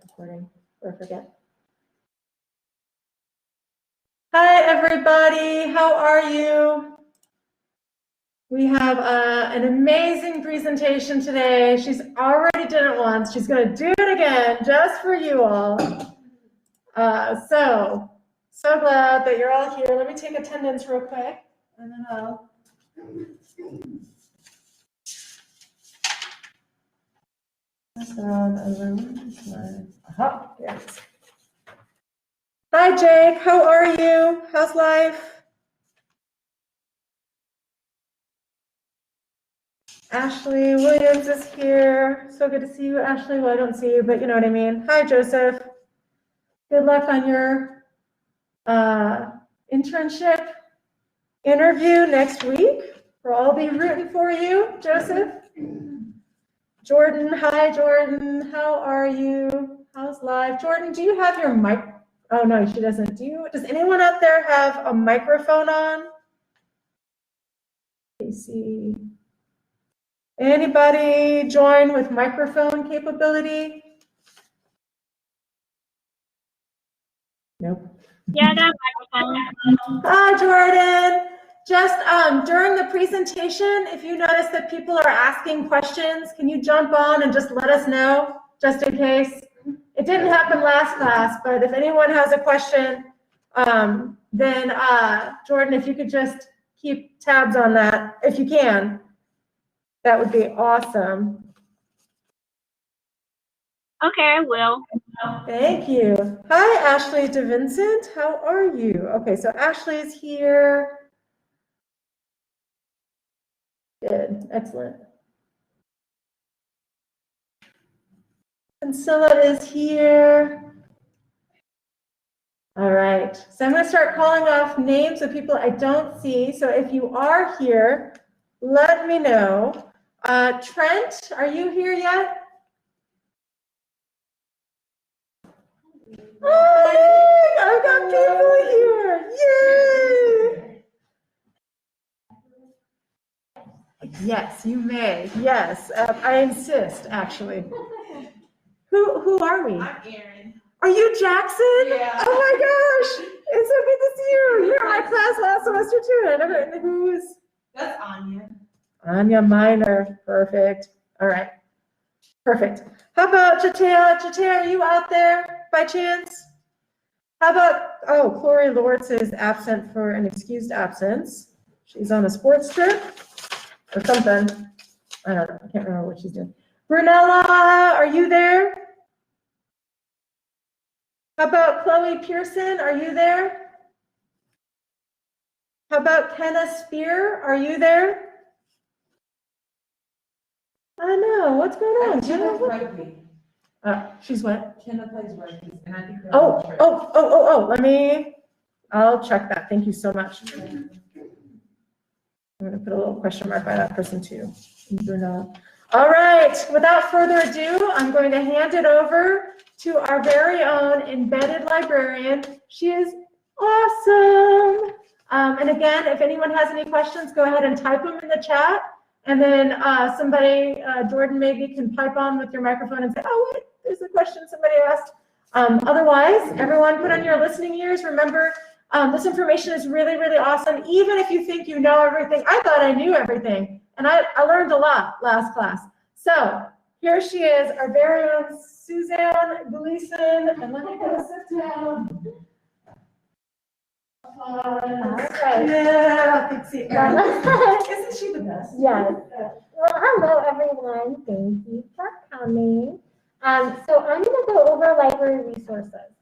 recording or forget. Hi, everybody. How are you? We have an amazing presentation today. She's already done it once. She's going to do it again just for you all. So glad that you're all here. Let me take attendance real quick, and then I'll. Yes. Hi, Jake. How are you? How's life? Ashley Williams is here. So good to see you, Ashley. Well, I don't see you, but you know what I mean. Hi, Joseph. Good luck on your internship interview next week. We'll all be rooting for you, Joseph. Jordan, hi, Jordan. How are you? How's life? Jordan, do you have your mic? Oh, no, she doesn't. Does anyone out there have a microphone on? Let me see. Anybody join with microphone capability? Nope. Yeah, I got a microphone. Hi, Jordan. Just during the presentation, if you notice that people are asking questions, can you jump on and just let us know, just in case? It didn't happen last class, but if anyone has a question, then Jordan, if you could just keep tabs on that, if you can, that would be awesome. Okay, I will. Thank you. Hi, Ashley DeVincent. How are you? Okay, so Ashley's here. Good, excellent. And Scylla is here. All right, so I'm going to start calling off names of people I don't see. So if you are here, let me know. Trent, are you here yet? Hi, I've got people here. Yay! Yes, you may. Yes, I insist, actually. Who are we? I'm Erin. Are you Jackson? Yeah. Oh my gosh, it's so good to see you. You were in my class last semester too. I never. Who's? That's Anya. Anya Minor. Perfect. All right. Perfect. How about Chatea? Chatea, are you out there by chance? How about, Chloe Lortz is absent for an excused absence. She's on a sports trip or something. I don't know. I can't remember what she's doing. Brunella, are you there? How about Chloe Pearson? Are you there? How about Kenna Spear? Are you there? I know. What's going on? Kenna plays rugby. She's what? Kenna plays rugby, and I think her. I'll check that. Thank you so much. I'm going to put a little question mark by that person too. Brunella. All right. Without further ado, I'm going to hand it over to our very own embedded librarian. She is awesome. And again, if anyone has any questions, go ahead and type them in the chat. And then somebody, Jordan maybe can pipe on with your microphone and say, oh, wait, there's a question somebody asked. Otherwise, everyone put on your listening ears. Remember, this information is really, really awesome. Even if you think you know everything, I thought I knew everything. And I learned a lot last class. So here she is, our very own Suzanne Gleason. And let me go sit down. Yeah, isn't she the best? Yes. Well, hello, everyone. Thank you for coming. So I'm going to go over library resources.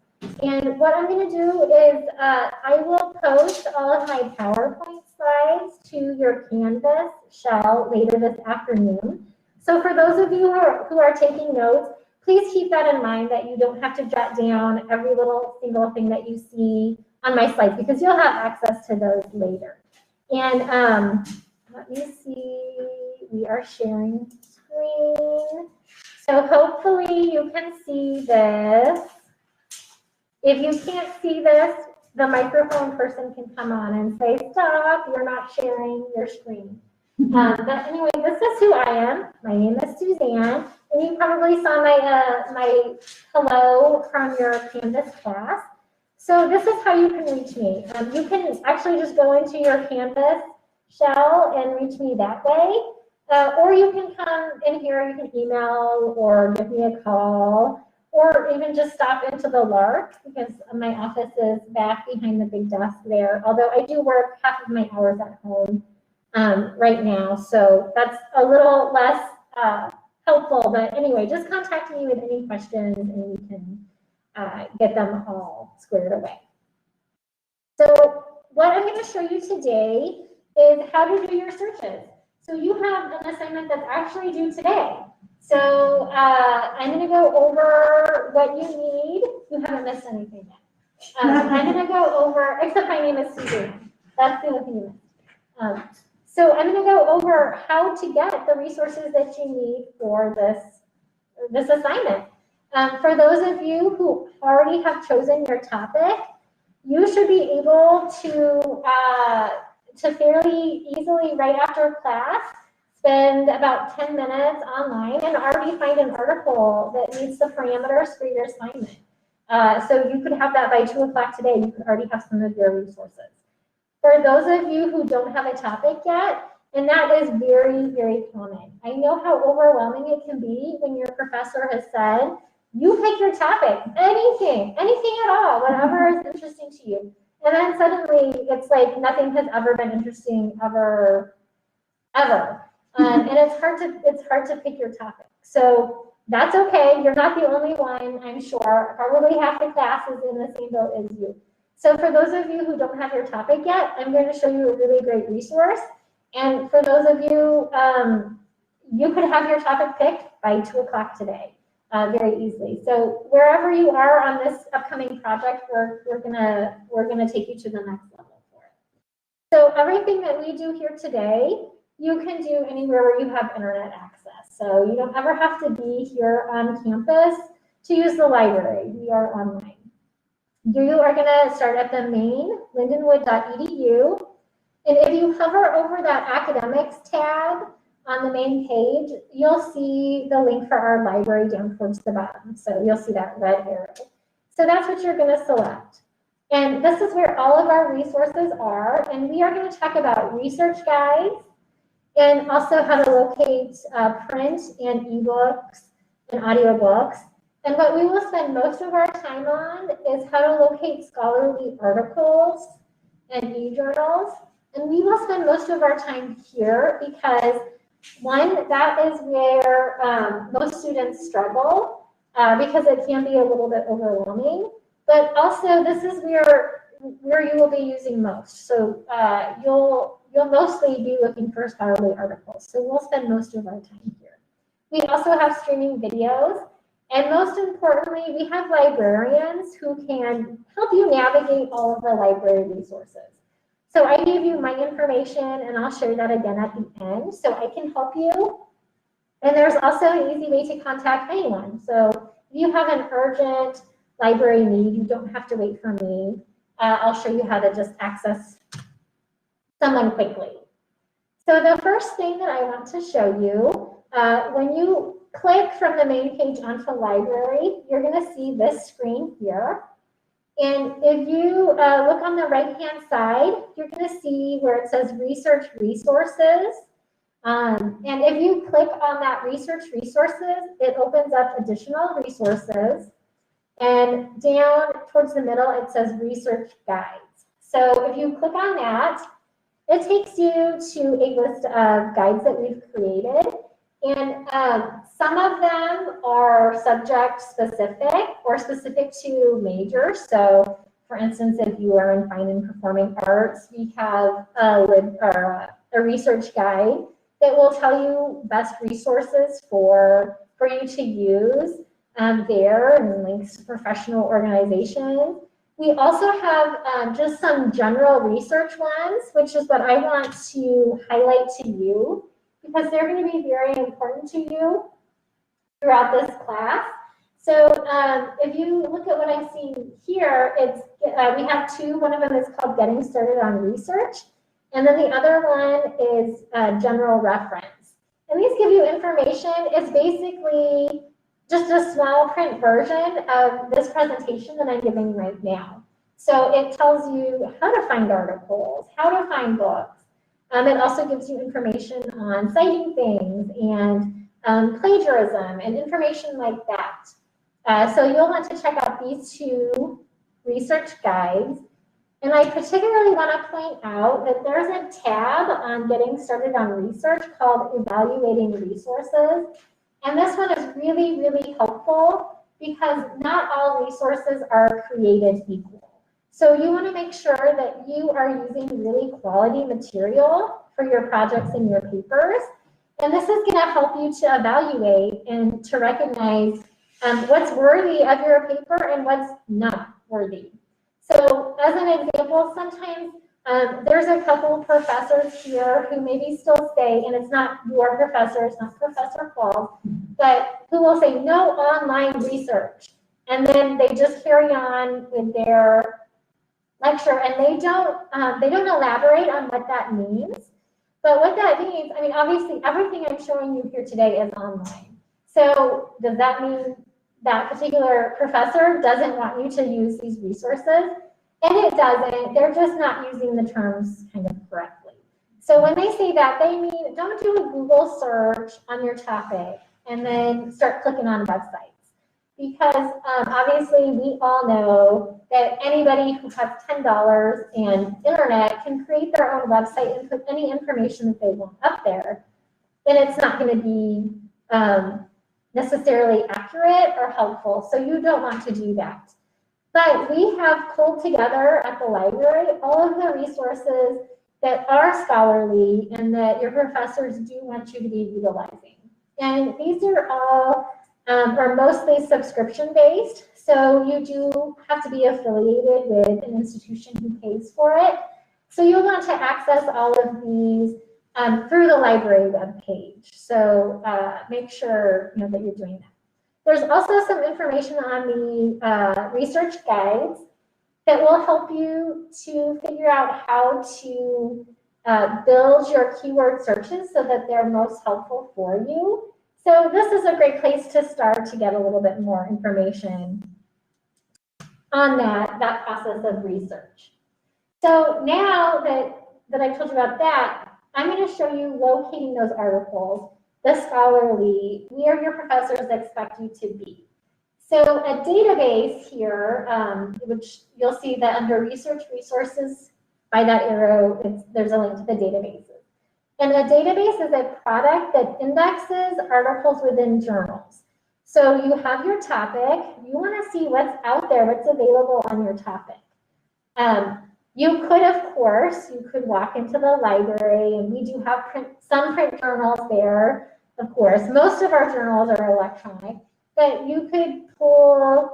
And what I'm going to do is I will post all of my PowerPoint slides to your Canvas shell later this afternoon. So for those of you who are taking notes, please keep that in mind that you don't have to jot down every little single thing that you see on my slides because you'll have access to those later. And let me see, we are sharing screen. So hopefully you can see this. If you can't see this, the microphone person can come on and say, stop, you're not sharing your screen. But anyway, this is who I am. My name is Suzanne. And you probably saw my hello from your Canvas class. So this is how you can reach me. You can actually just go into your Canvas shell and reach me that way. Or you can come in here, you can email or give me a call, or even just stop into the Lark, because my office is back behind the big desk there. Although I do work half of my hours at home right now, so that's a little less helpful. But anyway, just contact me with any questions and we can get them all squared away. So what I'm going to show you today is how to do your searches. So you have an assignment that's actually due today. So I'm going to go over what you need. You haven't missed anything yet. I'm going to go over, except my name is Suzanne. That's the only thing you missed. So I'm going to go over how to get the resources that you need for this assignment. For those of you who already have chosen your topic, you should be able to fairly easily, right after class, spend about 10 minutes online and already find an article that meets the parameters for your assignment. So you could have that by 2 o'clock today. You could already have some of your resources. For those of you who don't have a topic yet, and that is very, very common. I know how overwhelming it can be when your professor has said, you pick your topic, anything at all, whatever is interesting to you. And then suddenly it's like nothing has ever been interesting ever. And it's hard to pick your topic. So that's okay. You're not the only one, I'm sure. Probably half the class is in the same boat as you. So for those of you who don't have your topic yet, I'm going to show you a really great resource. And for those of you, you could have your topic picked by 2 o'clock today. Very easily. So wherever you are on this upcoming project, we're gonna take you to the next level for it. So everything that we do here today, you can do anywhere where you have internet access. So you don't ever have to be here on campus to use the library. We are online. You are gonna start at the main lindenwood.edu, and if you hover over that academics tab on the main page, you'll see the link for our library down towards the bottom. So you'll see that red arrow. So that's what you're going to select. And this is where all of our resources are. And we are going to talk about research guides and also how to locate print and ebooks and audiobooks. And what we will spend most of our time on is how to locate scholarly articles and e-journals. And we will spend most of our time here because one, that is where most students struggle because it can be a little bit overwhelming, but also this is where you will be using most. So you'll mostly be looking for scholarly articles. So we'll spend most of our time here. We also have streaming videos, and most importantly, we have librarians who can help you navigate all of the library resources. So I gave you my information, and I'll share that again at the end, so I can help you. And there's also an easy way to contact anyone. So if you have an urgent library need, you don't have to wait for me. I'll show you how to just access someone quickly. So the first thing that I want to show you, when you click from the main page onto library, you're going to see this screen here. And if you look on the right-hand side, you're going to see where it says Research Resources. And if you click on that Research Resources, it opens up additional resources. And down towards the middle, it says Research Guides. So if you click on that, it takes you to a list of guides that we've created. And some of them are subject specific or specific to majors. So for instance, if you are in fine and performing arts, we have a research guide that will tell you best resources for you to use there, and links to professional organizations. We also have just some general research ones, which is what I want to highlight to you, because they're going to be very important to you throughout this class. So if you look at what I'm seeing here, it's we have two. One of them is called Getting Started on Research, and then the other one is General Reference. And these give you information. It's basically just a small print version of this presentation that I'm giving right now. So it tells you how to find articles, how to find books. It also gives you information on citing things and plagiarism and information like that. So you'll want to check out these two research guides. And I particularly want to point out that there's a tab on getting started on research called Evaluating Resources. And this one is really, really helpful because not all resources are created equal. So you want to make sure that you are using really quality material for your projects and your papers. And this is going to help you to evaluate and to recognize what's worthy of your paper and what's not worthy. So as an example, sometimes there's a couple professors here who maybe still say, and it's not your professor, it's not Professor Paul, but who will say no online research. And then they just carry on with their lecture, and they don't elaborate on what that means. But what that means, I mean, obviously everything I'm showing you here today is online. So does that mean that particular professor doesn't want you to use these resources? And it doesn't. They're just not using the terms kind of correctly. So when they say that, they mean don't do a Google search on your topic and then start clicking on websites. Because obviously we all know that anybody who has $10 and internet can create their own website and put any information that they want up there. And it's not going to be necessarily accurate or helpful. So you don't want to do that. But we have pulled together at the library all of the resources that are scholarly and that your professors do want you to be utilizing. And these are all are mostly subscription-based, so you do have to be affiliated with an institution who pays for it. So you'll want to access all of these through the library webpage. So make sure that you're doing that. There's also some information on the research guides that will help you to figure out how to build your keyword searches so that they're most helpful for you. So this is a great place to start to get a little bit more information on that process of research. So now that I've told you about that, I'm going to show you locating those articles, the scholarly, where your professors expect you to be. So a database here, which you'll see that under research resources, by that arrow, there's a link to the databases. And a database is a product that indexes articles within journals. So you have your topic, you want to see what's out there, what's available on your topic. You could, of course, you could walk into the library, and we do have some print journals there, of course. Most of our journals are electronic, but you could pull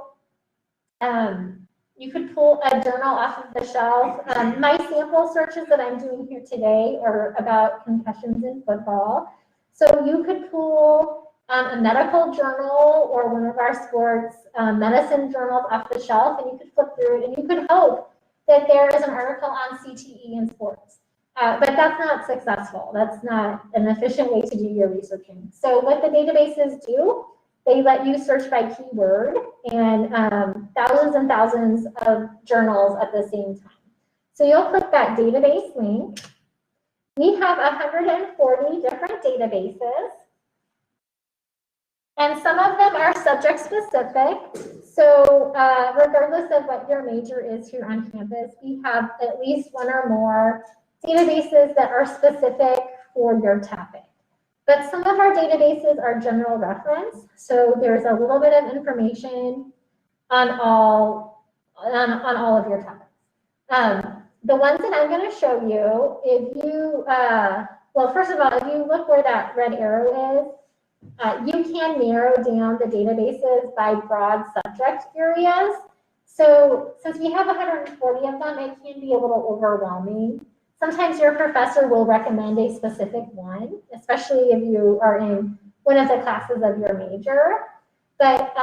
a journal off of the shelf. My sample searches that I'm doing here today are about concussions in football. So you could pull a medical journal or one of our sports medicine journals off the shelf, and you could flip through it, and you could hope that there is an article on CTE in sports. But that's not successful. That's not an efficient way to do your researching. So what the databases do, they let you search by keyword and thousands of journals at the same time. So you'll click that database link. We have 140 different databases. And some of them are subject specific. So regardless of what your major is here on campus, we have at least one or more databases that are specific for your topic. But some of our databases are general reference. So there's a little bit of information on all of your topics. The ones that I'm going to show you, if you, well, first of all, if you look where that red arrow is, you can narrow down the databases by broad subject areas. So since we have 140 of them, it can be a little overwhelming. Sometimes your professor will recommend a specific one, especially if you are in one of the classes of your major. But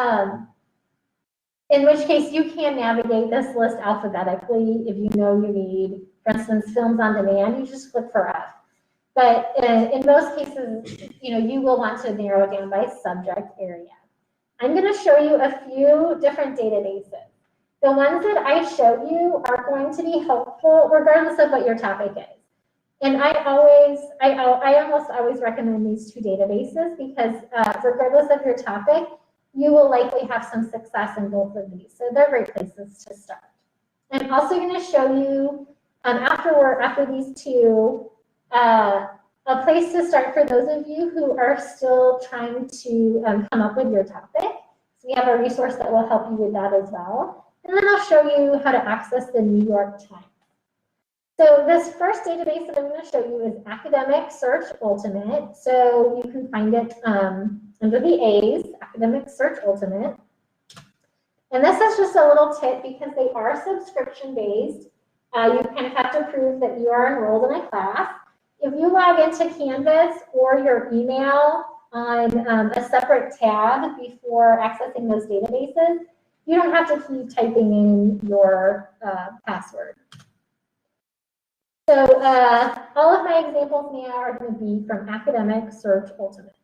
in which case you can navigate this list alphabetically. If you know you need, for instance, films on demand, you just click for F. but in most cases, you will want to narrow it down by subject area. I'm going to show you a few different databases. The ones that I show you are going to be helpful regardless of what your topic is. And I almost always recommend these two databases because regardless of your topic, you will likely have some success in both of these. So they're great places to start. I'm also going to show you, after these two, a place to start for those of you who are still trying to come up with your topic. So we have a resource that will help you with that as well. And then I'll show you how to access the New York Times. So this first database that I'm going to show you is Academic Search Ultimate. So you can find it under the A's, Academic Search Ultimate. And this is just a little tip because they are subscription-based. You kind of have to prove that you are enrolled in a class. If you log into Canvas or your email on a separate tab before accessing those databases, you don't have to keep typing in your password. So all of my examples now are going to be from Academic Search Ultimate.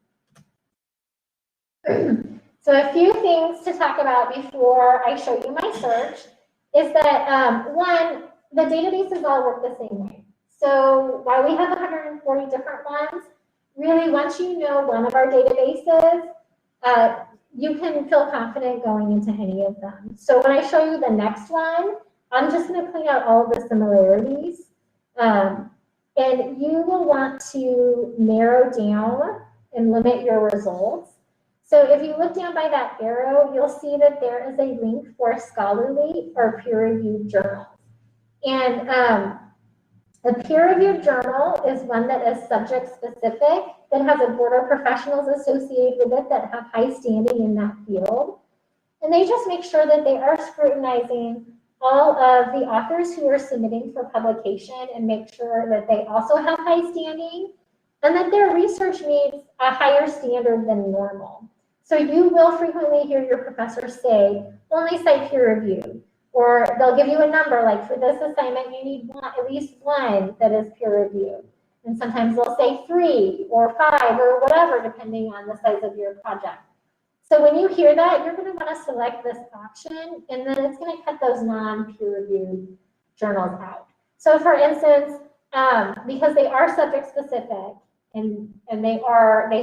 So a few things to talk about before I show you my search is that, one, the databases all work the same way. So while we have 140 different ones, really once you know one of our databases, you can feel confident going into any of them. So when I show you the next one, I'm just going to point out all of the similarities. And you will want to narrow down and limit your results. So if you look down by that arrow, you'll see that there is a link for scholarly or peer-reviewed journals. And a peer-reviewed journal is one that is subject-specific, that has a board of professionals associated with it that have high standing in that field. And they just make sure that they are scrutinizing all of the authors who are submitting for publication and make sure that they also have high standing and that their research meets a higher standard than normal. So you will frequently hear your professor say, only cite peer review, or they'll give you a number, like for this assignment, you need at least one that is peer reviewed. And sometimes they'll say 3 or 5 or whatever, depending on the size of your project. So when you hear that, you're going to want to select this option, and then it's going to cut those non-peer reviewed journals out. So for instance, because they are subject specific and they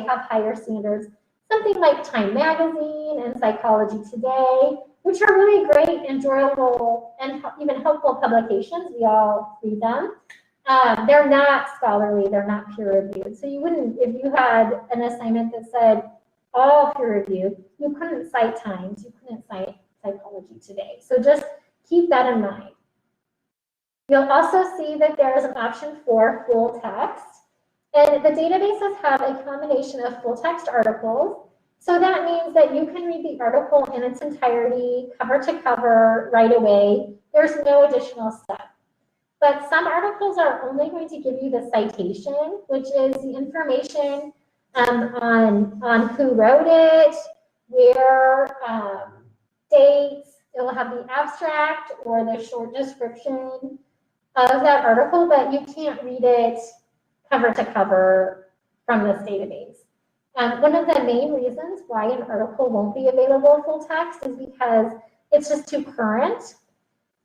have higher standards, something like Time Magazine and Psychology Today, which are really great, enjoyable, and even helpful publications. We all read them. They're not scholarly, they're not peer reviewed. So you wouldn't, if you had an assignment that said all peer reviewed, you couldn't cite Times, you couldn't cite Psychology Today. So just keep that in mind. You'll also see that there is an option for full text. And the databases have a combination of full text articles. So that means that you can read the article in its entirety, cover to cover, right away. There's no additional step. But some articles are only going to give you the citation, which is the information on who wrote it, where, dates. It will have the abstract or the short description of that article, but you can't read it cover to cover from this database. One of the main reasons why an article won't be available full text is because it's just too current.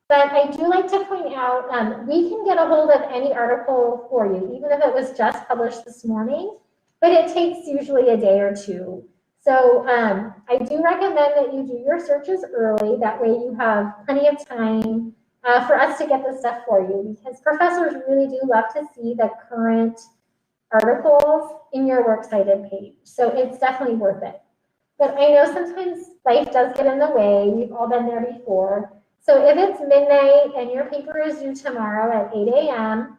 But I do like to point out, we can get a hold of any article for you, even if it was just published this morning, but it takes usually a day or two. So I do recommend that you do your searches early. That way you have plenty of time for us to get this stuff for you, because professors really do love to see the current articles in your works cited page. So it's definitely worth it. But I know sometimes life does get in the way. We've all been there before. So if it's midnight and your paper is due tomorrow at 8 a.m.,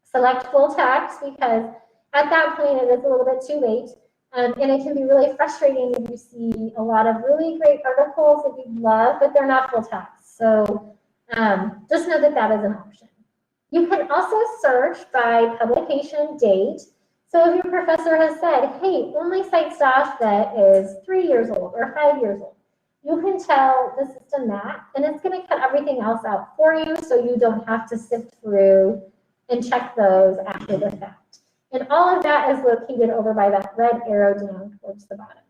select full text, because at that point it is a little bit too late. And it can be really frustrating if you see a lot of really great articles that you love, but they're not full text. So just know that that is an option. You can also search by publication date. So if your professor has said, hey, only cite stuff that is 3 years old or 5 years old, you can tell the system that, and it's going to cut everything else out for you so you don't have to sift through and check those after the fact. And all of that is located over by that red arrow down towards the bottom.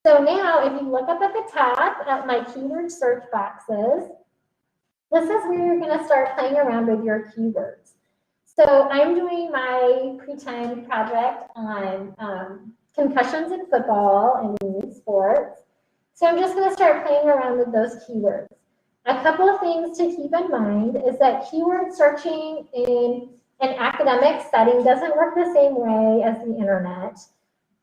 So now if you look up at the top at my keyword search boxes, this is where you're going to start playing around with your keywords. So I'm doing my pre-timed project on concussions in football and youth sports. So I'm just going to start playing around with those keywords. A couple of things to keep in mind is that keyword searching in an academic setting doesn't work the same way as the internet.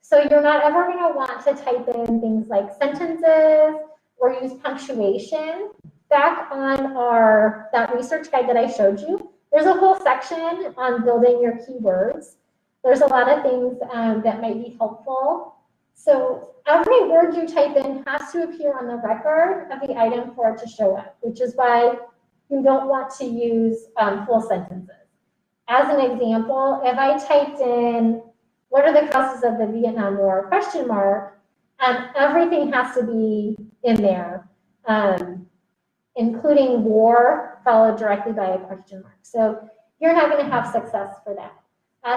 So you're not ever going to want to type in things like sentences or use punctuation. Back on that research guide that I showed you, there's a whole section on building your keywords. There's a lot of things that might be helpful. So every word you type in has to appear on the record of the item for it to show up, which is why you don't want to use full sentences. As an example, if I typed in, what are the causes of the Vietnam War, question mark, everything has to be in there, including war followed directly by a question mark. So you're not going to have success for that.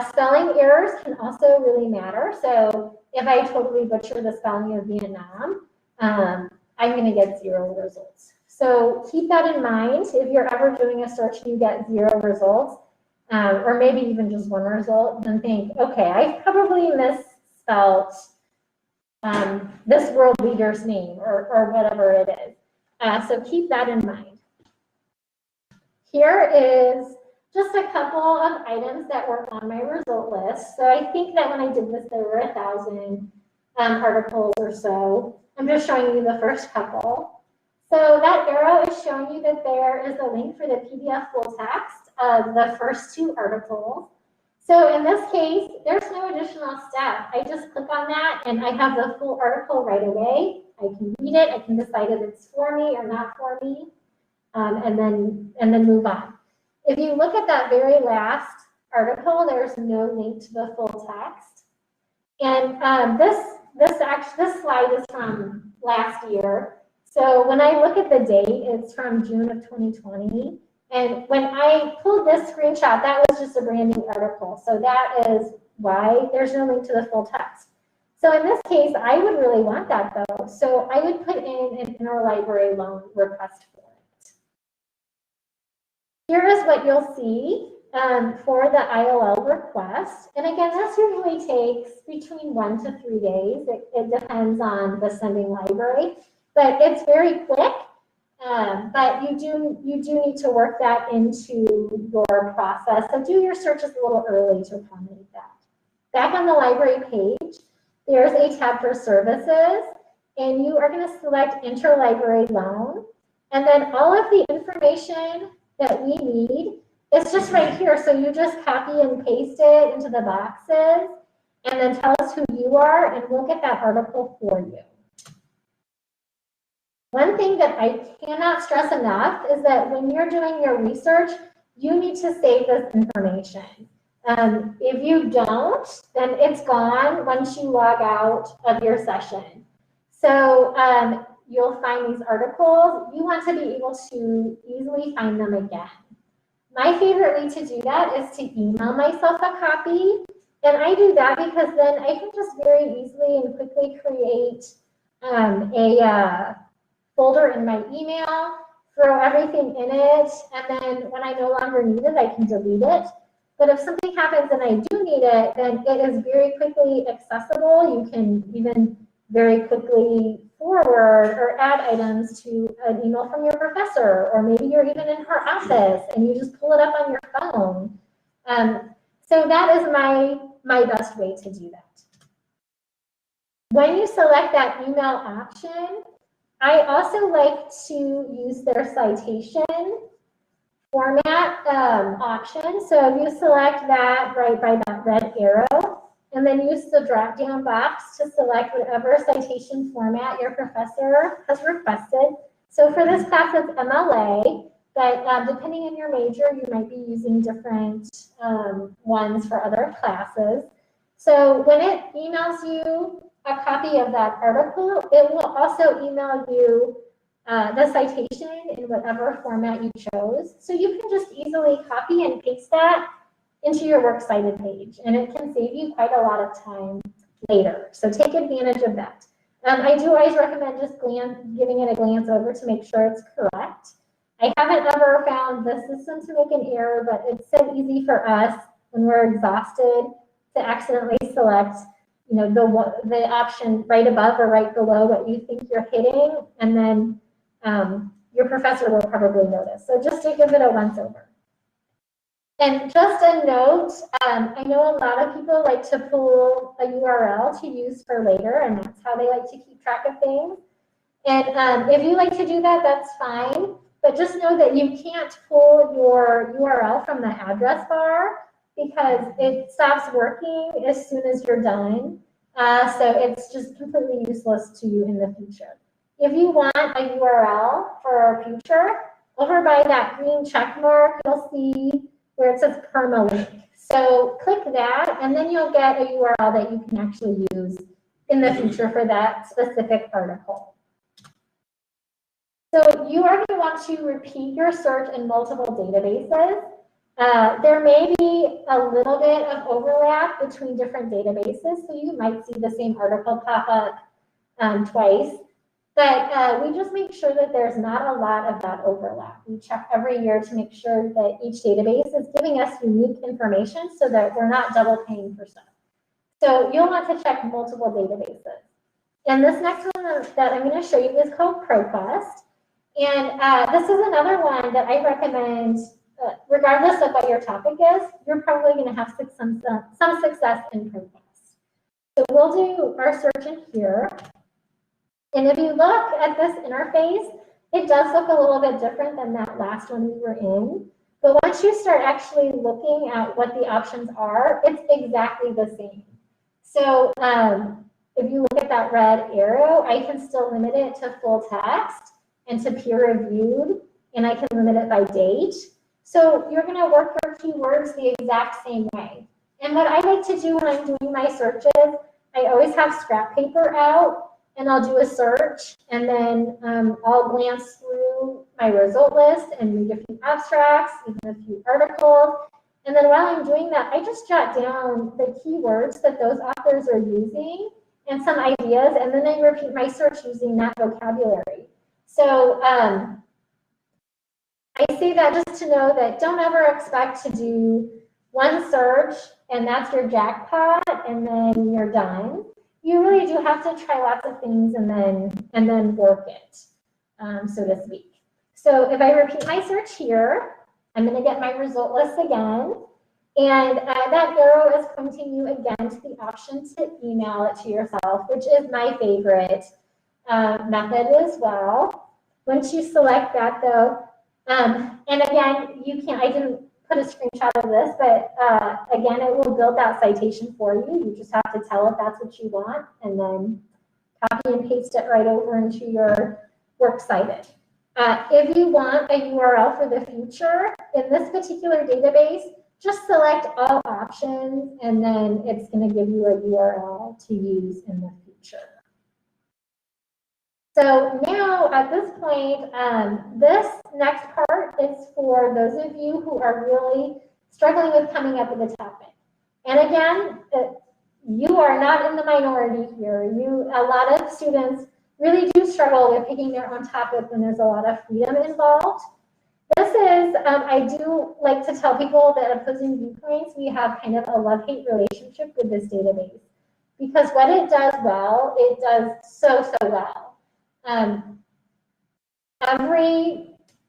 Spelling errors can also really matter. So if I totally butcher the spelling of Vietnam, I'm going to get 0 results. So keep that in mind. If you're ever doing a search and you get 0 results, or maybe even just 1 result, then think, okay, I probably misspelled this world leader's name or whatever it is. So keep that in mind. Here is just a couple of items that were on my result list. So I think that when I did this, there were 1,000 articles or so. I'm just showing you the first couple. So that arrow is showing you that there is a link for the PDF full text of the first 2 articles. So in this case, there's no additional step. I just click on that and I have the full article right away. I can read it, I can decide if it's for me or not for me, and then move on. If you look at that very last article, there's no link to the full text. And this slide is from last year. So when I look at the date, it's from June of 2020. And when I pulled this screenshot, that was just a brand new article. So that is why there's no link to the full text. So in this case, I would really want that though. So I would put in an interlibrary loan request for it. Here is what you'll see for the ILL request. And again, this usually takes between 1 to 3 days. It depends on the sending library, but it's very quick. But you do need to work that into your process. So do your searches a little early to accommodate that. Back on the library page, there's a tab for services, and you are going to select interlibrary loan. And then all of the information that we need is just right here. So you just copy and paste it into the boxes, and then tell us who you are, and we'll get that article for you. One thing that I cannot stress enough is that when you're doing your research, you need to save this information. If you don't, then it's gone once you log out of your session. So you'll find these articles. You want to be able to easily find them again. My favorite way to do that is to email myself a copy. And I do that because then I can just very easily and quickly create a folder in my email, throw everything in it, and then when I no longer need it, I can delete it. But if something happens and I do need it, then it is very quickly accessible. You can even very quickly forward or add items to an email from your professor, or maybe you're even in her office and you just pull it up on your phone. So that is my best way to do that. When you select that email option, I also like to use their citation format option. So if you select that right by that red arrow, and then use the drop-down box to select whatever citation format your professor has requested. So for this class, it's MLA, but depending on your major, you might be using different ones for other classes. So when it emails you a copy of that article, it will also email you the citation in whatever format you chose. So you can just easily copy and paste that into your works cited page, and it can save you quite a lot of time later. So take advantage of that. I do always recommend just giving it a glance over to make sure it's correct. I haven't ever found the system to make an error, but it's so easy for us when we're exhausted to accidentally select, you know, the option right above or right below what you think you're hitting, and then your professor will probably notice. So just to give it a once over. And just a note, I know a lot of people like to pull a URL to use for later, and that's how they like to keep track of things. And if you like to do that, that's fine. But just know that you can't pull your URL from the address bar because it stops working as soon as you're done. So it's just completely useless to you in the future. If you want a URL for our future, over by that green check mark, you'll see where it says permalink. So click that, and then you'll get a URL that you can actually use in the future for that specific article. So you are going to want to repeat your search in multiple databases. There may be a little bit of overlap between different databases, so you might see the same article pop up twice. But we just make sure that there's not a lot of that overlap. We check every year to make sure that each database is giving us unique information so that we're not double paying for stuff. So you'll want to check multiple databases. And this next one that I'm going to show you is called ProQuest. And this is another one that I recommend, regardless of what your topic is, you're probably going to have some success in ProQuest. So we'll do our search in here. And if you look at this interface, it does look a little bit different than that last one we were in. But once you start actually looking at what the options are, it's exactly the same. So if you look at that red arrow, I can still limit it to full text and to peer reviewed, and I can limit it by date. So you're going to work your keywords the exact same way. And what I like to do when I'm doing my searches, I always have scrap paper out, and I'll do a search, and then I'll glance through my result list and read a few abstracts, even a few articles. And then while I'm doing that, I just jot down the keywords that those authors are using and some ideas, and then I repeat my search using that vocabulary. So I say that just to know that don't ever expect to do one search and that's your jackpot and then you're done. You really do have to try lots of things and then work it, so to speak. So if I repeat my search here, I'm going to get my result list again. And that arrow is pointing you again to the option to email it to yourself, which is my favorite method as well. Once you select that though, and again, you can, I didn't put a screenshot of this, but again, it will build that citation for you. You just have to tell it that's what you want, and then copy and paste it right over into your works cited. If you want a URL for the future, in this particular database, just select all options, and then it's going to give you a URL to use in the future. So now at this point, this next part is for those of you who are really struggling with coming up with a topic. And again, you are not in the minority here. A lot of students really do struggle with picking their own topic when there's a lot of freedom involved. This is, I do like to tell people that at Opposing Viewpoints, we have kind of a love-hate relationship with this database. Because what it does well, it does so well.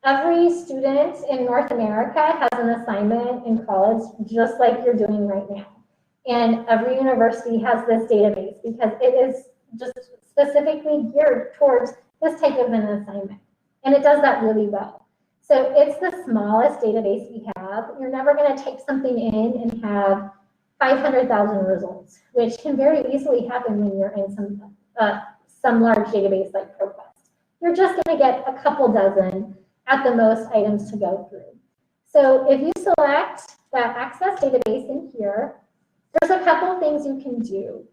Every student in North America has an assignment in college just like you're doing right now. And every university has this database because it is just specifically geared towards this type of an assignment. And it does that really well. So it's the smallest database we have. You're never going to type something in and have 500,000 results, which can very easily happen when you're in some large database like ProQuest. You're just going to get a couple dozen at the most items to go through. So if you select that Access database in here, there's a couple things you can do.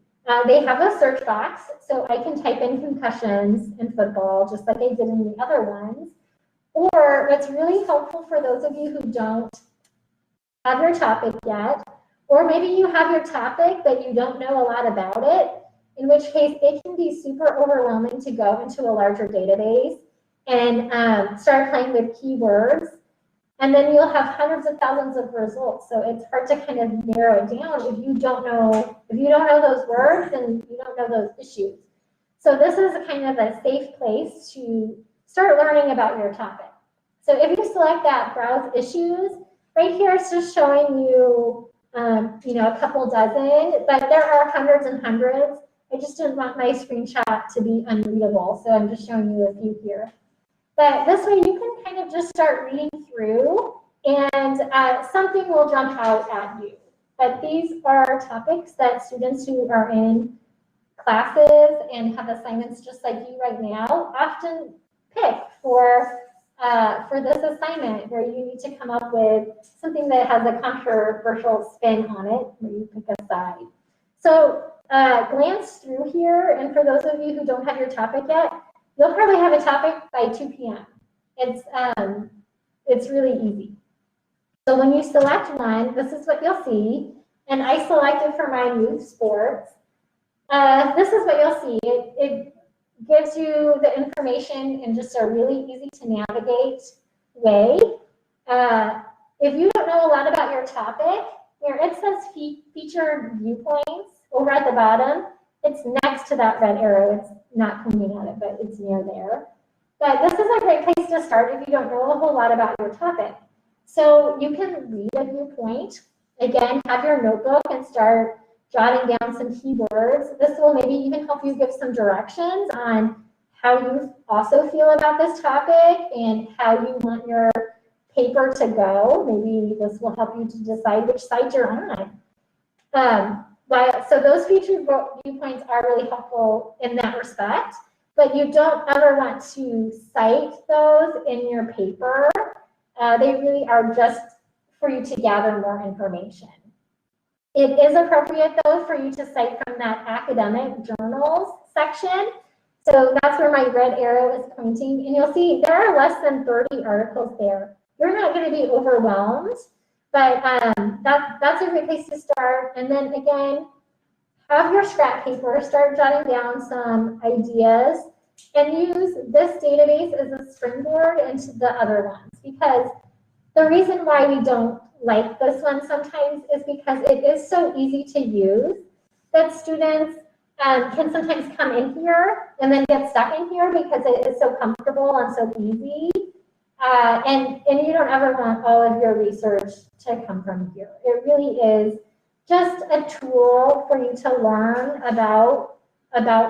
They have a search box, so I can type in concussions and football, just like I did in the other ones. Or what's really helpful for those of you who don't have your topic yet, or maybe you have your topic, but you don't know a lot about it, in which case it can be super overwhelming to go into a larger database and start playing with keywords. And then you'll have hundreds of thousands of results. So it's hard to kind of narrow it down if you don't know those words and you don't know those issues. So this is a kind of a safe place to start learning about your topic. So if you select that browse issues, right here it's just showing you, a couple dozen, but there are hundreds and hundreds. I just didn't want my screenshot to be unreadable, so I'm just showing you a few here. But this way you can kind of just start reading through and something will jump out at you. But these are topics that students who are in classes and have assignments just like you right now often pick for this assignment, where you need to come up with something that has a controversial spin on it, where you pick a side. So glance through here, and for those of you who don't have your topic yet, you'll probably have a topic by 2 p.m. It's really easy. So when you select one, this is what you'll see. And I selected for my youth sports. This is what you'll see. It gives you the information in just a really easy to navigate way. If you don't know a lot about your topic, where it says featured viewpoints over at the bottom, it's next to that red arrow. It's not pointing at it, but it's near there. But this is a great place to start if you don't know a whole lot about your topic. So you can read a viewpoint. Again, have your notebook and start jotting down some keywords. This will maybe even help you give some directions on how you also feel about this topic and how you want your paper to go. Maybe this will help you to decide which side you're on. So those featured viewpoints are really helpful in that respect, but you don't ever want to cite those in your paper. They really are just for you to gather more information. It is appropriate, though, for you to cite from that academic journals section. So that's where my red arrow is pointing. And you'll see there are less than 30 articles there. You're not going to be overwhelmed, but that's a great place to start. And then again, have your scrap paper, start jotting down some ideas, and use this database as a springboard into the other ones. Because the reason why we don't like this one sometimes is because it is so easy to use that students can sometimes come in here and then get stuck in here because it is so comfortable and so easy. And you don't ever want all of your research to come from here. It really is just a tool for you to learn about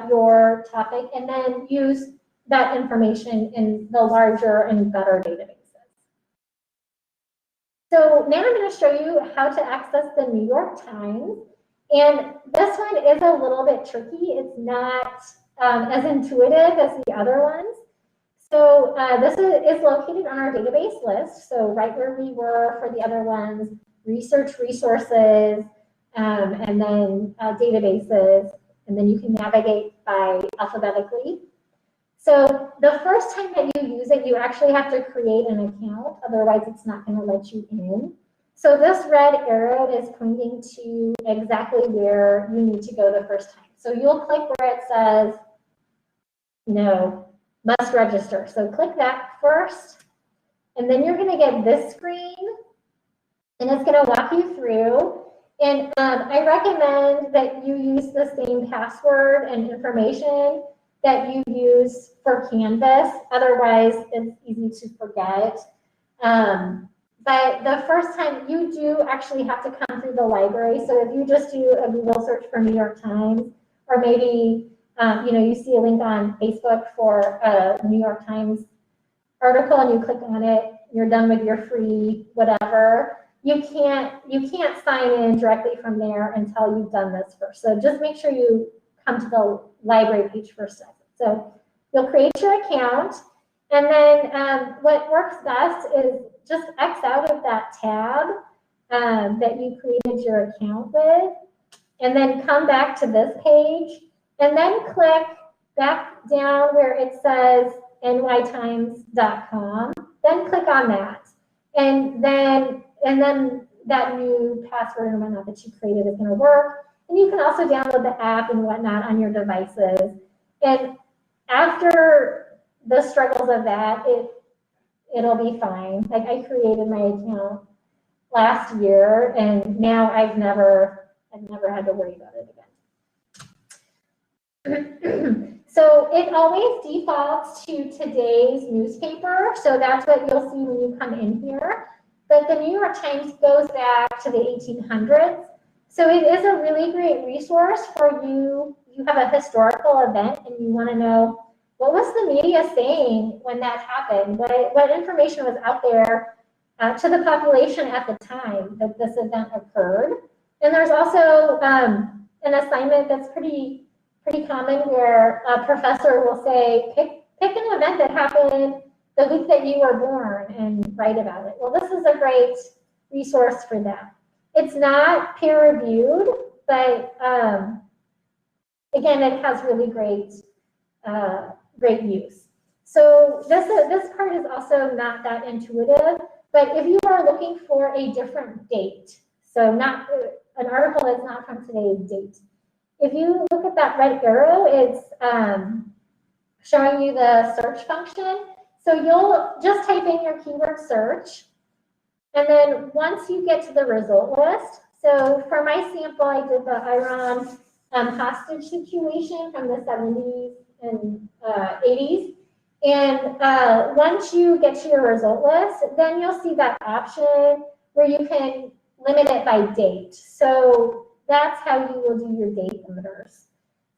your topic and then use that information in the larger and better databases. So now I'm going to show you how to access the New York Times. And this one is a little bit tricky. It's not as intuitive as the other ones. So this is located on our database list. So right where we were for the other ones, research resources, and then databases, and then you can navigate by alphabetically. So the first time that you use it, you actually have to create an account, otherwise it's not going to let you in. So this red arrow is pointing to exactly where you need to go the first time. So you'll click where it says, must register. So click that first, and then you're going to get this screen, and it's going to walk you through. And I recommend that you use the same password and information that you use for Canvas. Otherwise, it's easy to forget. But the first time, you do actually have to come through the library. So if you just do a Google search for New York Times, or maybe you see a link on Facebook for a New York Times article and you click on it, you're done with your free whatever. You can't sign in directly from there until you've done this first. So just make sure you come to the library page first. So you'll create your account, and then what works best is just X out of that tab that you created your account with, and then come back to this page, and then click back down where it says nytimes.com. Then click on that, and then that new password and whatnot that you created is going to work. And you can also download the app and whatnot on your devices. And after the struggles of that, it'll be fine. Like I created my account last year, and now I've never had to worry about it again. So it always defaults to today's newspaper. So that's what you'll see when you come in here. But the New York Times goes back to the 1800s. So it is a really great resource for you. You have a historical event and you want to know, what was the media saying when that happened? What information was out there to the population at the time that this event occurred? And there's also an assignment that's pretty common where a professor will say, pick an event that happened the week that you were born and write about it. Well, this is a great resource for that. It's not peer reviewed, but again, it has really great use. So this part is also not that intuitive, but if you are looking for a different date, so not an article that's not from today's date, if you look at that red arrow, it's showing you the search function. So you'll just type in your keyword search, and then once you get to the result list, so for my sample, I did the Iran hostage situation from the 70s and 80s. And once you get to your result list, then you'll see that option where you can limit it by date. So that's how you will do your date limiters.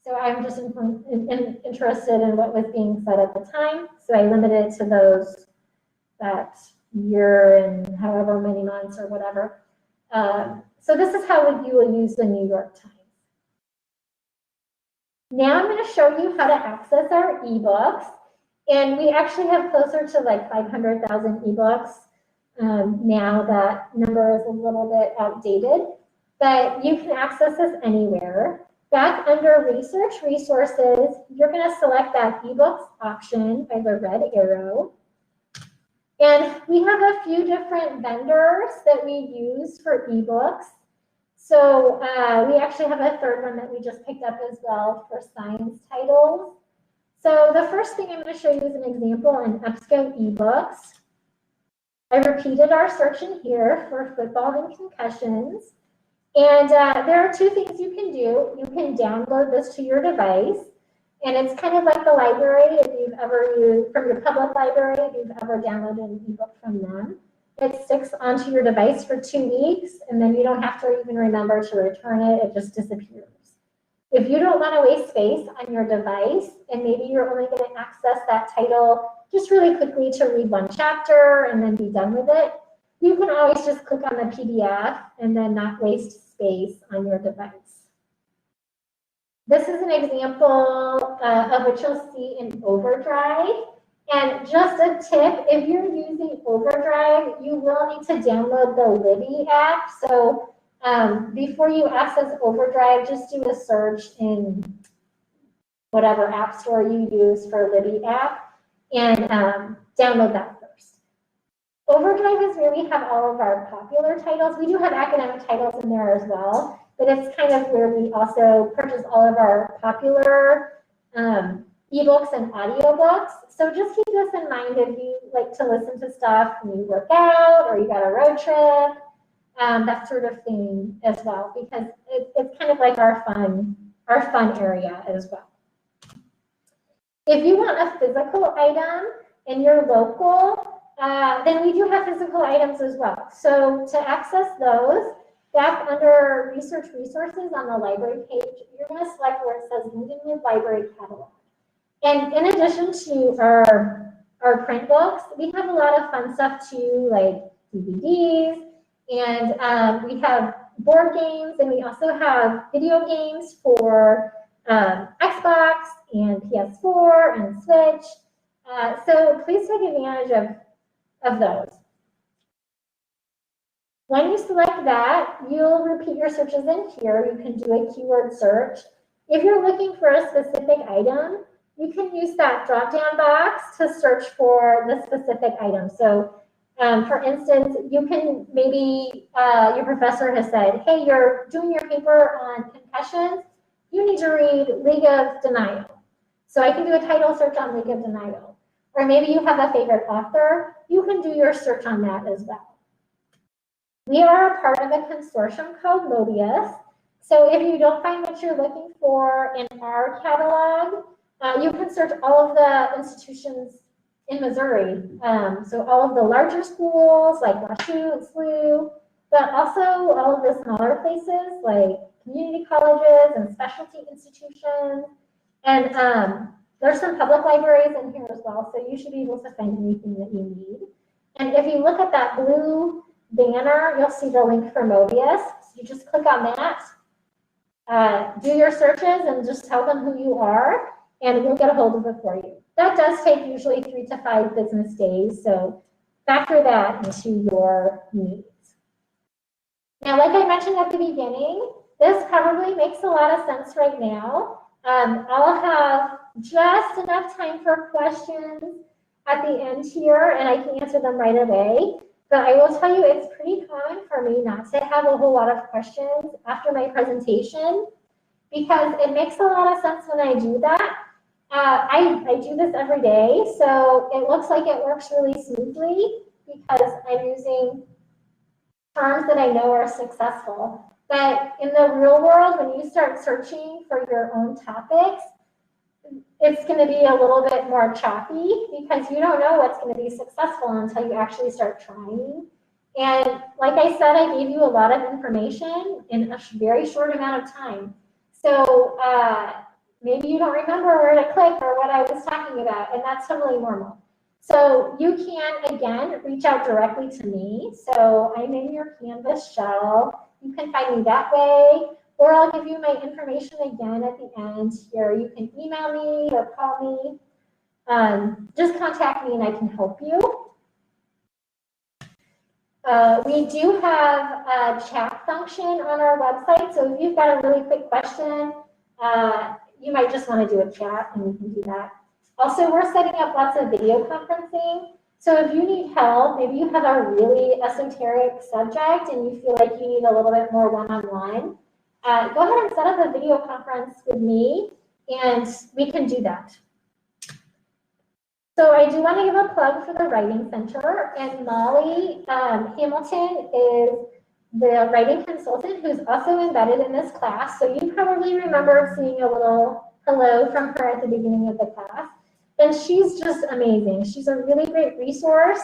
So I'm just interested in what was being said at the time. So I limited it to those that year and however many months or whatever. So this is how you will use the New York Times. Now I'm going to show you how to access our ebooks. And we actually have closer to like 500,000 ebooks. Now that number is a little bit outdated, but you can access this anywhere. Back under Research Resources, you're going to select that ebooks option by the red arrow. And we have a few different vendors that we use for ebooks. So we actually have a third one that we just picked up as well for science titles. So the first thing I'm going to show you is an example in EBSCO ebooks. I repeated our search in here for football and concussions. And there are two things you can do. You can download this to your device. And it's kind of like the library, if you've ever used, from your public library, if you've ever downloaded an ebook from them. It sticks onto your device for 2 weeks, and then you don't have to even remember to return it. It just disappears. If you don't want to waste space on your device, and maybe you're only going to access that title just really quickly to read one chapter and then be done with it, you can always just click on the PDF and then not waste space on your device. This is an example of what you'll see in Overdrive. And just a tip, if you're using Overdrive, you will need to download the Libby app. So before you access Overdrive, just do a search in whatever app store you use for Libby app and download that first. Overdrive is where we have all of our popular titles. We do have academic titles in there as well, but it's kind of where we also purchase all of our popular ebooks and audiobooks. So just keep this in mind if you like to listen to stuff when you work out or you got a road trip, that sort of thing as well, because it's kind of like our fun area as well. If you want a physical item and you're local, then we do have physical items as well. So to access those, back under Research Resources on the library page, you're going to select where it says Lindenwood Library Catalog. And in addition to our print books, we have a lot of fun stuff too, like DVDs, and we have board games, and we also have video games for Xbox and PS4 and Switch. So please take advantage of those. When you select that, you'll repeat your searches in here. You can do a keyword search. If you're looking for a specific item, you can use that drop-down box to search for the specific item. So For instance, you can maybe, your professor has said, hey, you're doing your paper on concussions, you need to read League of Denial. So I can do a title search on League of Denial. Or maybe you have a favorite author, you can do your search on that as well. We are a part of a consortium called Mobius. So if you don't find what you're looking for in our catalog, you can search all of the institutions in Missouri. So all of the larger schools like WashU and SLU, but also all of the smaller places like community colleges and specialty institutions. And there's some public libraries in here as well, so you should be able to find anything that you need. And if you look at that blue banner, you'll see the link for Mobius. So you just click on that, do your searches, and just tell them who you are, and we'll get a hold of it for you. That does take usually 3 to 5 business days, so factor that into your needs. Now, like I mentioned at the beginning, this probably makes a lot of sense right now. I'll have just enough time for questions at the end here, and I can answer them right away. But I will tell you, it's pretty common for me not to have a whole lot of questions after my presentation, because it makes a lot of sense when I do that. I do this every day, so it looks like it works really smoothly because I'm using terms that I know are successful. But in the real world, when you start searching for your own topics, it's going to be a little bit more choppy because you don't know what's going to be successful until you actually start trying. And like I said, I gave you a lot of information in a very short amount of time. So maybe you don't remember where to click or what I was talking about, and that's totally normal. So you can, again, reach out directly to me. So I'm in your Canvas shell. You can find me that way, or I'll give you my information again at the end here. You can email me or call me. Just contact me and I can help you. We do have a chat function on our website. So if you've got a really quick question, you might just want to do a chat, and you can do that. Also, we're setting up lots of video conferencing. So if you need help, maybe you have a really esoteric subject and you feel like you need a little bit more one-on-one, go ahead and set up a video conference with me, and we can do that. So I do want to give a plug for the Writing Center, and Molly Hamilton is the writing consultant who's also embedded in this class. So you probably remember seeing a little hello from her at the beginning of the class. And she's just amazing. She's a really great resource.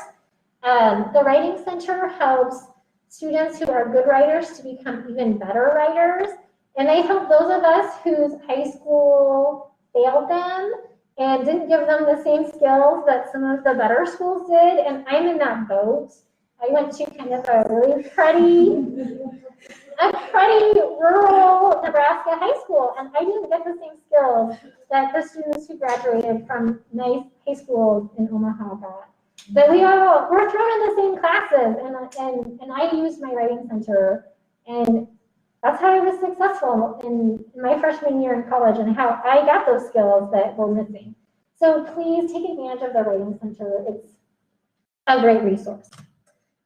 The Writing Center helps students who are good writers to become even better writers. And they help those of us whose high school failed them and didn't give them the same skills that some of the better schools did. And I'm in that boat. I went to kind of a really cruddy rural Nebraska high school, and I didn't get the same skills that the students who graduated from nice high schools in Omaha got. But we're thrown in the same classes, and I used my Writing Center, and that's how I was successful in my freshman year in college, and how I got those skills that were missing. So please take advantage of the Writing Center. It's a great resource.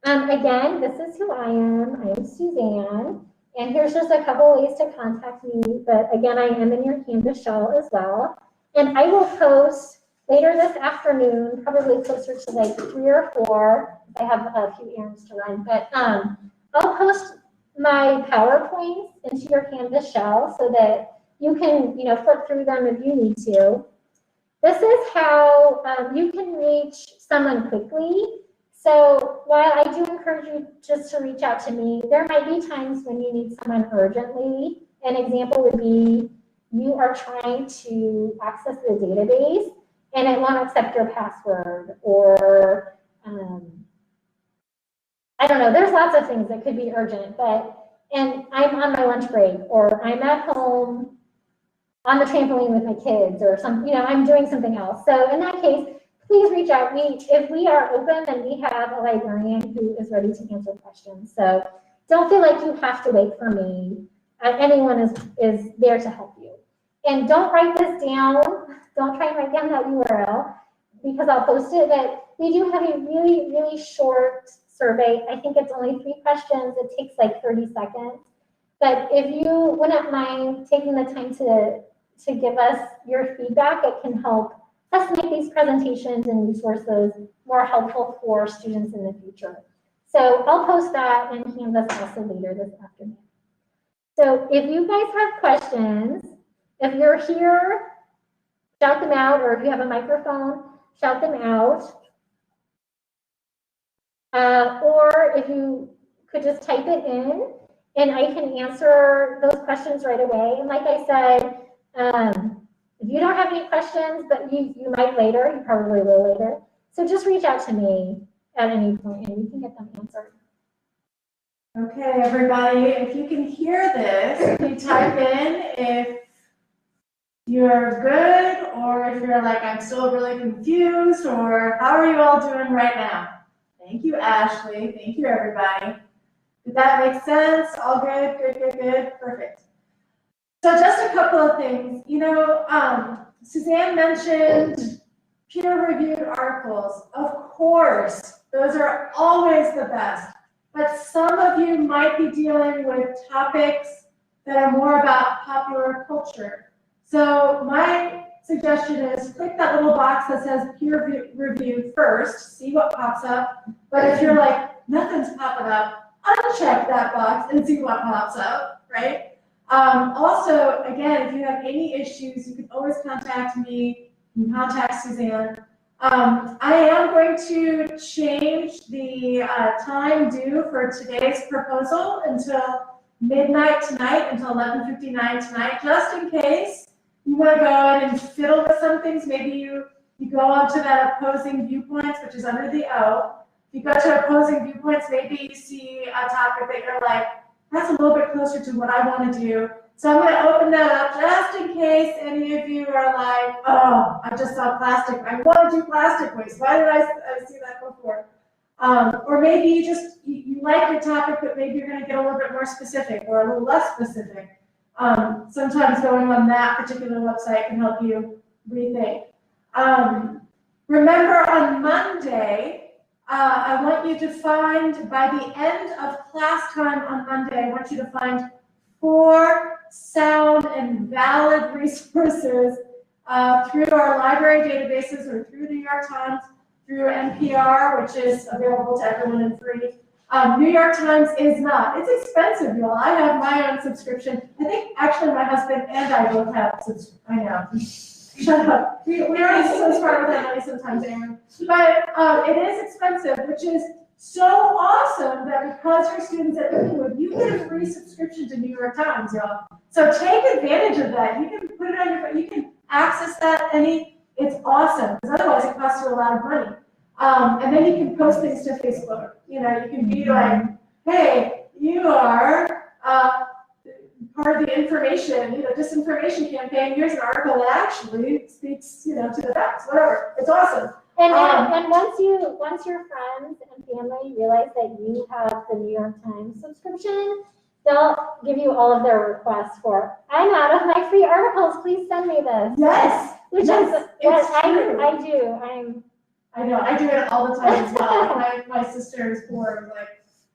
Again, this is who I am. I am Suzanne, and here's just a couple ways to contact me. But again, I am in your Canvas shell as well. And I will post later this afternoon, probably closer to like 3 or 4. I have a few errands to run, but I'll post my PowerPoints into your Canvas shell so that you can, flip through them if you need to. This is how you can reach someone quickly. So while I do encourage you just to reach out to me, there might be times when you need someone urgently. An example would be you are trying to access the database and it won't accept your password, or I don't know, there's lots of things that could be urgent, and I'm on my lunch break, or I'm at home on the trampoline with my kids, or I'm doing something else. So in that case, please reach out. If we are open, then we have a librarian who is ready to answer questions. So don't feel like you have to wait for me. Anyone is there to help you. And don't write this down. Don't try and write down that URL because I'll post it. But we do have a really, really short survey. I think it's only 3 questions. It takes like 30 seconds. But if you wouldn't mind taking the time to give us your feedback, it can help us make these presentations and resources more helpful for students in the future. So I'll post that in Canvas also later this afternoon. So if you guys have questions, if you're here, shout them out, or if you have a microphone, shout them out. Or if you could just type it in, and I can answer those questions right away. And like I said, if you don't have any questions, but you might later, you probably will later. So just reach out to me at any point and we can get them answered. Okay, everybody, if you can hear this, can you type in if you're good, or if you're like, I'm still really confused, or how are you all doing right now? Thank you, Ashley. Thank you, everybody. Did that make sense? All good, good, perfect. So just a couple of things. You know, Suzanne mentioned peer-reviewed articles. Of course, those are always the best. But some of you might be dealing with topics that are more about popular culture. So my suggestion is click that little box that says peer review first, see what pops up. But if you're like, nothing's popping up, uncheck that box and see what pops up, right? Also, again, if you have any issues, you can always contact me, you can contact Suzanne. I am going to change the time due for today's proposal until midnight tonight, until 11:59 tonight, just in case you want to go in and fiddle with some things. Maybe you go onto that opposing viewpoints, which is under the O. If you go to opposing viewpoints, maybe you see a topic that you're like, that's a little bit closer to what I want to do. So I'm going to open that up just in case any of you are like, oh, I just saw plastic. I want to do plastic waste. Why did I see that before? Or maybe you like your topic, but maybe you're going to get a little bit more specific or a little less specific. Sometimes going on that particular website can help you rethink. Remember on Monday, I want you to find, by the end of class time on Monday, I want you to find 4 sound and valid resources through our library databases or through New York Times, through NPR, which is available to everyone and free. New York Times is not. It's expensive, y'all. I have my own subscription. I think actually my husband and I both have subscription. I know. Shut up. We already so smart with Emily sometimes, Aaron. But it is expensive, which is so awesome that because you're students at Linwood, you get a free subscription to New York Times, y'all. So take advantage of that. You can put it on your phone. You can access that it's awesome, because otherwise it costs you a lot of money. And then you can post things to Facebook. You know, you can be like, hey, you are part of the information, disinformation campaign. Here's an article that actually speaks, to the facts, whatever. It's awesome. And once your friends and family realize that you have the New York Times subscription, they'll give you all of their requests for, I'm out of my free articles, please send me this. Yes. Which yes, is what true. I do. I know, I do it all the time as well. My sister is poor,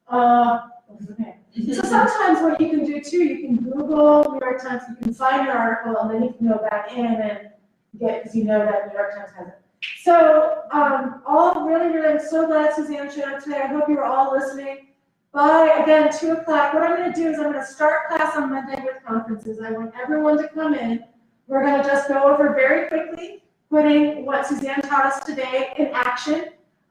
okay. So sometimes what you can do too, you can Google New York Times, you can find your article, and then you can go back in and get, because you know that New York Times has it. So, all really, I'm so glad Suzanne showed up today. I hope you were all listening. By, again, 2 o'clock, what I'm going to do is I'm going to start class on Monday with conferences. I want everyone to come in. We're going to just go over very quickly, putting what Suzanne taught us today in action.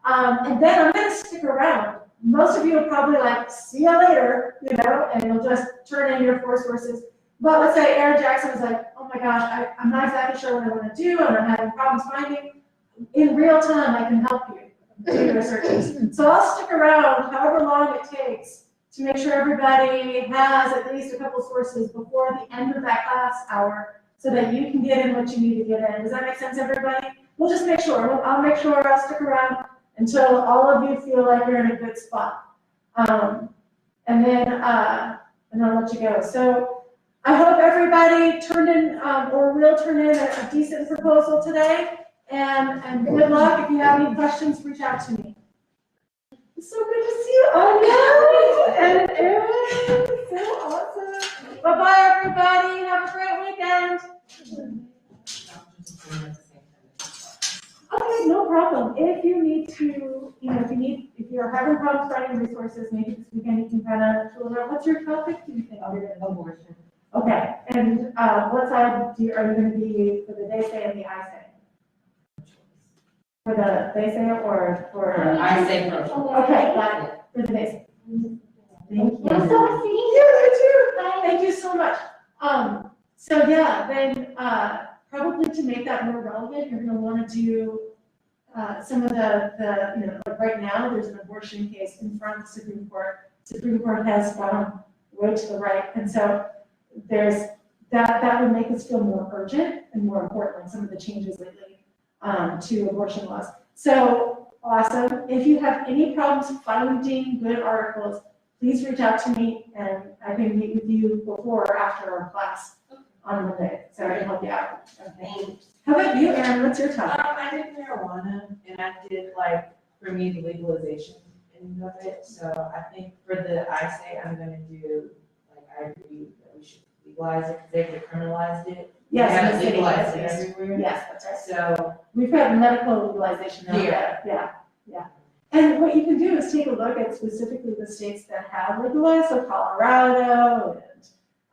And then I'm going to stick around. Most of you will probably see you later, and you'll just turn in your 4 sources. But let's say Aaron Jackson was like, oh my gosh, I'm not exactly sure what I want to do, and I'm having problems finding. In real time, I can help you do your searches. So I'll stick around however long it takes to make sure everybody has at least a couple sources before the end of that class hour so that you can get in what you need to get in. Does that make sense, everybody? We'll just make sure. I'll make sure I'll stick around until all of you feel like you're in a good spot. And then I'll let you go. So I hope everybody turned in or will turn in a decent proposal today. and good luck. If you have any questions, reach out to me. It's so good to see you, Anya and Erin. So awesome. Bye-bye, everybody. Have a great weekend. Okay, no problem. If you need to, if you're having problems finding resources, maybe this weekend you can kind of tool around. What's your topic, do you think? Abortion. Okay, and what side are you going to be for the they say and the I say? For the they say or for? I say first. Okay, got it. For the they say. Thank you. I'm so seeing You too. Thank you so much. So yeah, then probably to make that more relevant, you're going to want to do some of the like right now, there's an abortion case in front of the Supreme Court. Supreme Court has gone way to the right, and so there's that would make us feel more urgent and more important, like some of the changes lately to abortion laws. So awesome. If you have any problems finding good articles, please reach out to me and I can meet with you before or after our class on Monday, so I can help you out. Okay. How about you, Erin? What's your topic? I did marijuana and I did like, for me, the legalization end of it. So I think for the I say, I'm gonna do, like, I agree that we should legalize it, because they've decriminalized it. Yes, They in the haven't city, legalized it yes. everywhere. Yes, that's right. So, We've got medical legalization now. Yeah. Yeah. And what you can do is take a look at specifically the states that have legalized, so Colorado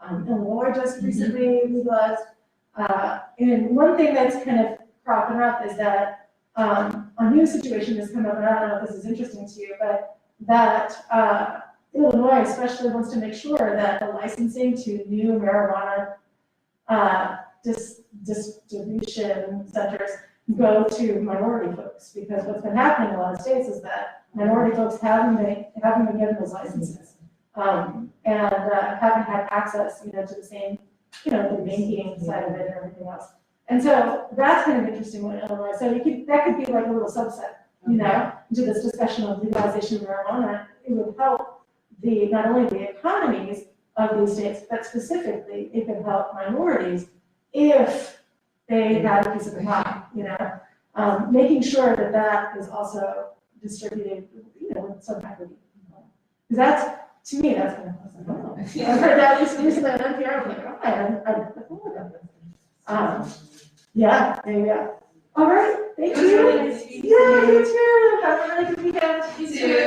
and Illinois just recently legalized. And one thing that's kind of cropping up is that a new situation has come up, and I don't know if this is interesting to you, but that Illinois especially wants to make sure that the licensing to new marijuana distribution centers go to minority folks, because what's been happening in a lot of states is that minority folks haven't been given those licenses, and haven't had access, to the same, the banking side of it and everything else. And so that's kind of interesting with Illinois. So that could be like a little subset, into this discussion of legalization of marijuana. It would help not only the economies of these states, but specifically it could help minorities if they had a piece of the pie, making sure that that is also distributed, with some equity. Because to me, that's kind of awesome. I've heard that recently on NPR. I'm like, oh, I hadn't thought about this. Yeah, there you go. All right, thank you. It was really nice to meet you. Yeah, you too. Have a really good weekend. You too.